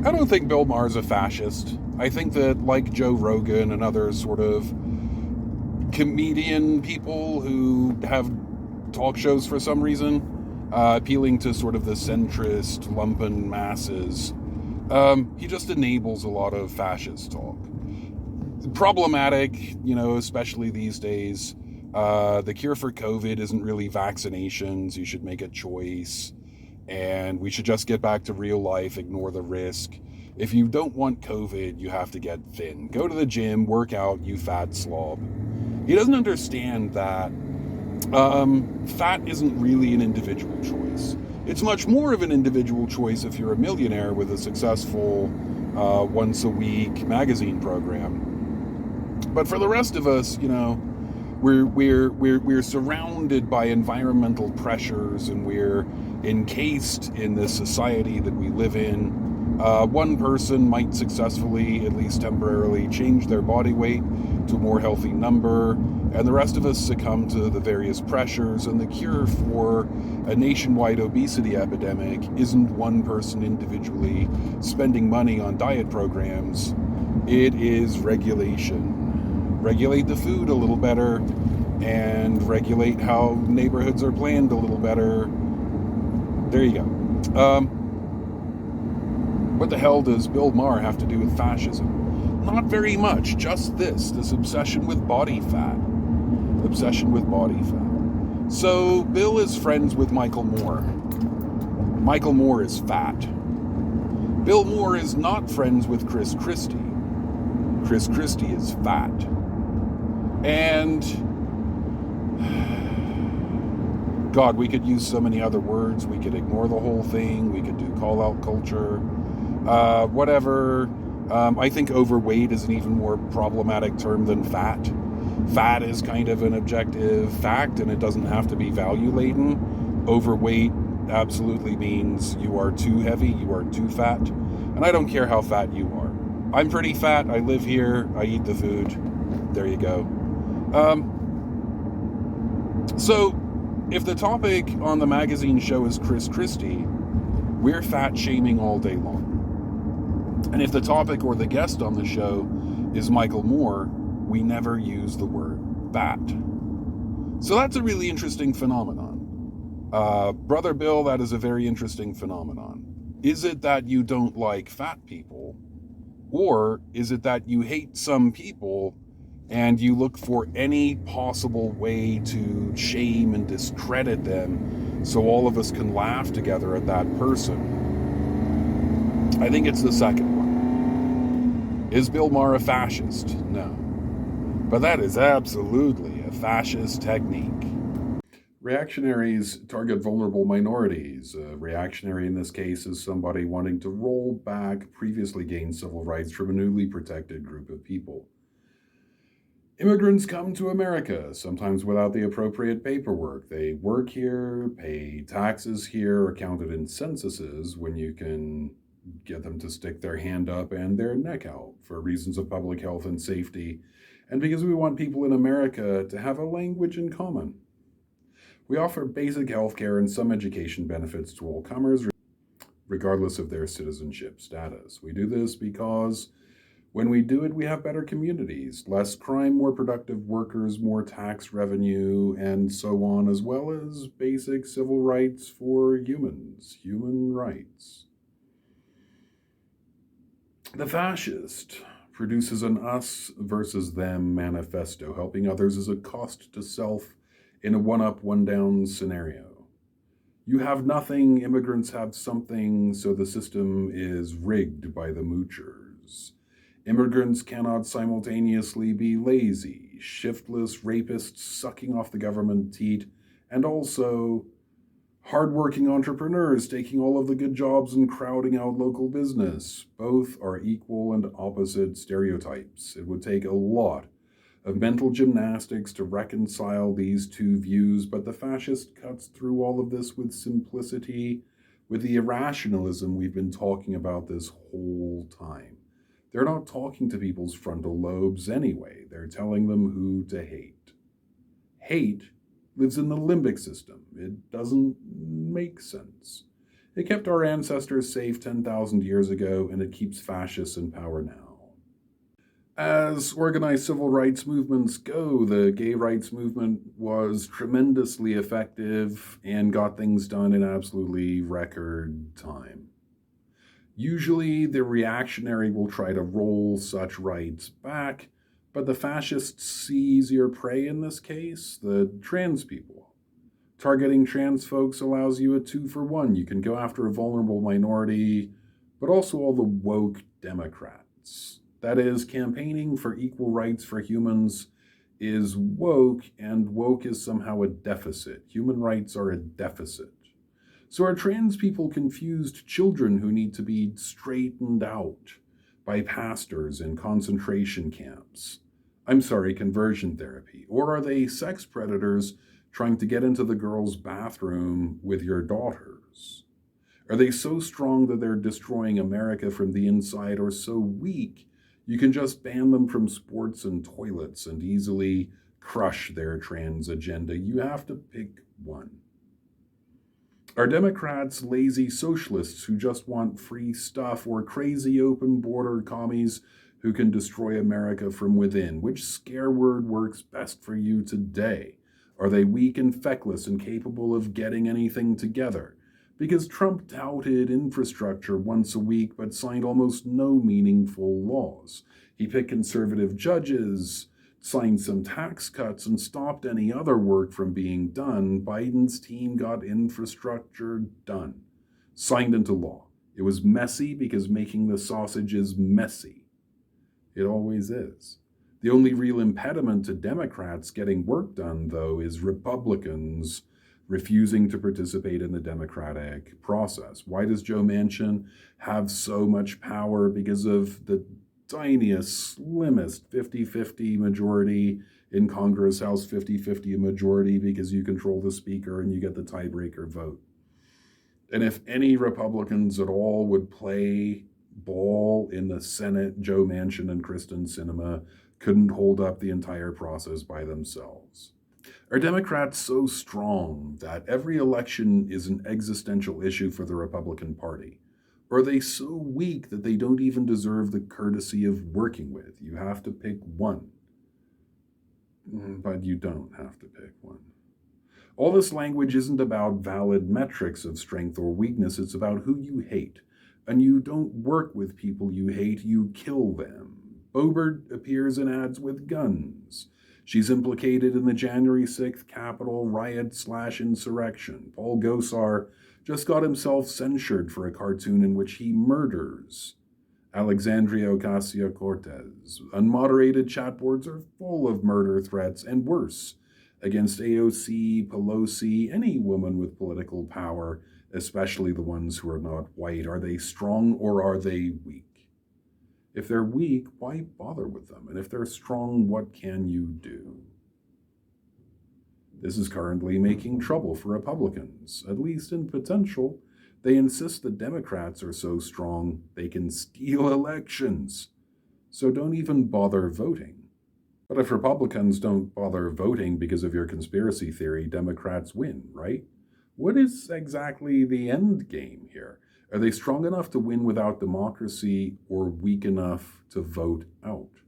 I don't think Bill Maher's a fascist. I think that, like Joe Rogan and other sort of comedian people who have talk shows for some reason, appealing to sort of the centrist, lumpen masses, he just enables a lot of fascist talk. Problematic, especially these days. The cure for COVID isn't really vaccinations. You should make a choice. And we should just get back to real life, ignore the risk. If you don't want COVID, you have to get thin. Go to the gym, work out, you fat slob. He doesn't understand that fat isn't really an individual choice. It's much more of an individual choice if you're a millionaire with a successful once a week magazine program. But for the rest of us, we're surrounded by environmental pressures, and we're encased in this society that we live in. One person might successfully, at least temporarily, change their body weight to a more healthy number, and the rest of us succumb to the various pressures. And the cure for a nationwide obesity epidemic isn't one person individually spending money on diet programs. It is regulation. Regulate the food a little better, and regulate how neighborhoods are planned a little better. There you go. What the hell does Bill Maher have to do with fascism? Not very much, just this obsession with body fat. Obsession with body fat. So, Bill is friends with Michael Moore. Michael Moore is fat. Bill Moore is not friends with Chris Christie. Chris Christie is fat. And God, we could use so many other words. We could ignore the whole thing. We could do call-out culture. Whatever. I think overweight is an even more problematic term than fat. Fat is kind of an objective fact, and it doesn't have to be value-laden. Overweight absolutely means you are too heavy, you are too fat. And I don't care how fat you are. I'm pretty fat. I live here. I eat the food. There you go. So, if the topic on the magazine show is Chris Christie, we're fat shaming all day long. And if the topic or the guest on the show is Michael Moore, we never use the word fat. So that's a really interesting phenomenon. Brother Bill, that is a very interesting phenomenon. Is it that you don't like fat people? Or is it that you hate some people and you look for any possible way to shame and discredit them so all of us can laugh together at that person? I think it's the second one. Is Bill Maher a fascist? No. But that is absolutely a fascist technique. Reactionaries target vulnerable minorities. A reactionary in this case is somebody wanting to roll back previously gained civil rights from a newly protected group of people. Immigrants come to America, sometimes without the appropriate paperwork. They work here, pay taxes here, are counted in censuses when you can get them to stick their hand up and their neck out for reasons of public health and safety, and because we want people in America to have a language in common. We offer basic health care and some education benefits to all comers, regardless of their citizenship status. We do this because when we do it, we have better communities, less crime, more productive workers, more tax revenue, and so on, as well as basic civil rights for humans, human rights. The fascist produces an us versus them manifesto, helping others as a cost to self in a one-up, one-down scenario. You have nothing, immigrants have something, so the system is rigged by the moochers. Immigrants cannot simultaneously be lazy, shiftless rapists sucking off the government teat, and also hardworking entrepreneurs taking all of the good jobs and crowding out local business. Both are equal and opposite stereotypes. It would take a lot of mental gymnastics to reconcile these two views, but the fascist cuts through all of this with simplicity, with the irrationalism we've been talking about this whole time. They're not talking to people's frontal lobes anyway. They're telling them who to hate. Hate lives in the limbic system. It doesn't make sense. It kept our ancestors safe 10,000 years ago, and it keeps fascists in power now. As organized civil rights movements go, the gay rights movement was tremendously effective and got things done in absolutely record time. Usually, the reactionary will try to roll such rights back, but the fascists see easier prey in this case, the trans people. Targeting trans folks allows you a 2-for-1. You can go after a vulnerable minority, but also all the woke Democrats. That is, campaigning for equal rights for humans is woke, and woke is somehow a deficit. Human rights are a deficit. So are trans people confused children who need to be straightened out by pastors in concentration camps? Conversion therapy. Or are they sex predators trying to get into the girls' bathroom with your daughters? Are they so strong that they're destroying America from the inside, or so weak you can just ban them from sports and toilets and easily crush their trans agenda? You have to pick one. Are Democrats lazy socialists who just want free stuff, or crazy open border commies who can destroy America from within? Which scare word works best for you today? Are they weak and feckless and capable of getting anything together? Because Trump touted infrastructure once a week but signed almost no meaningful laws. He picked conservative judges, signed some tax cuts, and stopped any other work from being done. Biden's team got infrastructure done, signed into law. It was messy because making the sausage is messy. It always is. The only real impediment to Democrats getting work done, though, is Republicans refusing to participate in the democratic process. Why does Joe Manchin have so much power? Because of the tiniest, slimmest 50-50 majority in Congress, House 50-50 majority, because you control the speaker and you get the tiebreaker vote. And if any Republicans at all would play ball in the Senate, Joe Manchin and Kristen Sinema couldn't hold up the entire process by themselves. Are Democrats so strong that every election is an existential issue for the Republican Party? Or are they so weak that they don't even deserve the courtesy of working with? You have to pick one. But you don't have to pick one. All this language isn't about valid metrics of strength or weakness. It's about who you hate. And you don't work with people you hate, you kill them. Boebert appears in ads with guns. She's implicated in the January 6th Capitol riot/insurrection. Paul Gosar just got himself censured for a cartoon in which he murders Alexandria Ocasio-Cortez. Unmoderated chat boards are full of murder threats, and worse, against AOC, Pelosi, any woman with political power, especially the ones who are not white. Are they strong or are they weak? If they're weak, why bother with them? And if they're strong, what can you do? This is currently making trouble for Republicans, at least in potential. They insist that Democrats are so strong they can steal elections. So don't even bother voting. But if Republicans don't bother voting because of your conspiracy theory, Democrats win, right? What is exactly the end game here? Are they strong enough to win without democracy, or weak enough to vote out?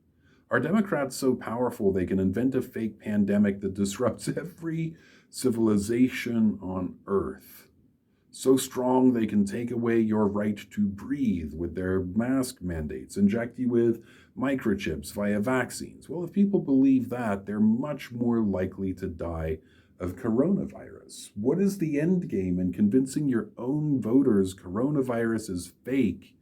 Are Democrats so powerful they can invent a fake pandemic that disrupts every civilization on Earth? So strong they can take away your right to breathe with their mask mandates, inject you with microchips via vaccines? Well, if people believe that, they're much more likely to die of coronavirus. What is the end game in convincing your own voters coronavirus is fake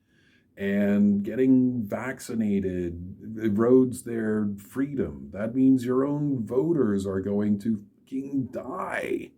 and getting vaccinated erodes their freedom? That means your own voters are going to fucking die.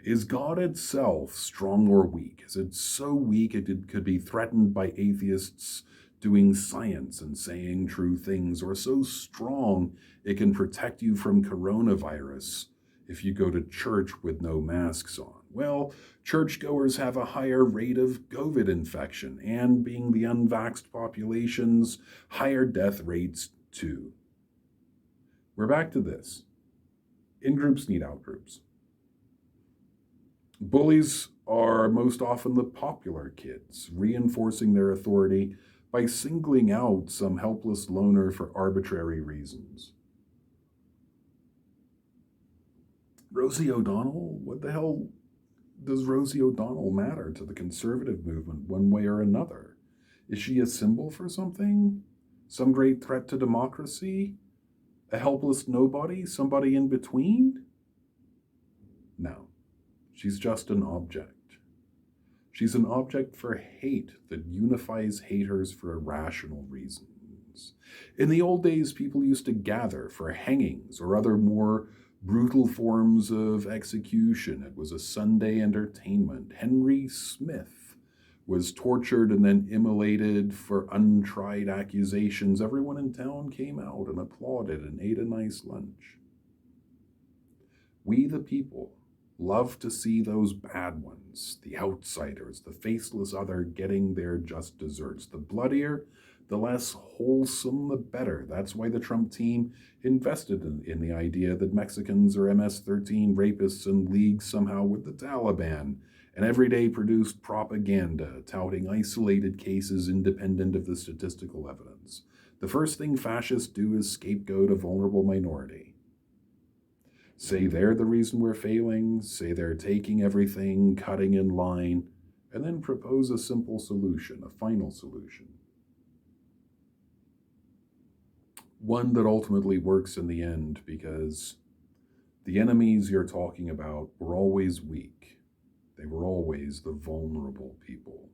Is God itself strong or weak? Is it so weak it could be threatened by atheists doing science and saying true things, or so strong it can protect you from coronavirus if you go to church with no masks on? Well, churchgoers have a higher rate of COVID infection, and being the unvaxxed populations, higher death rates too. We're back to this. In-groups need out-groups. Bullies are most often the popular kids, reinforcing their authority by singling out some helpless loner for arbitrary reasons. Rosie O'Donnell? What the hell does Rosie O'Donnell matter to the conservative movement one way or another? Is she a symbol for something? Some great threat to democracy? A helpless nobody? Somebody in between? No, she's just an object. She's an object for hate that unifies haters for irrational reasons. In the old days, people used to gather for hangings or other more brutal forms of execution. It was a Sunday entertainment. Henry Smith was tortured and then immolated for untried accusations. Everyone in town came out and applauded and ate a nice lunch. We, the people, love to see those bad ones, the outsiders, the faceless other getting their just desserts. The bloodier, the less wholesome, the better. That's why the Trump team invested in the idea that Mexicans are MS-13 rapists in league somehow with the Taliban, and every day produced propaganda touting isolated cases independent of the statistical evidence. The first thing fascists do is scapegoat a vulnerable minority. Say they're the reason we're failing, say they're taking everything, cutting in line, and then propose a simple solution, a final solution. One that ultimately works in the end, because the enemies you're talking about were always weak. They were always the vulnerable people.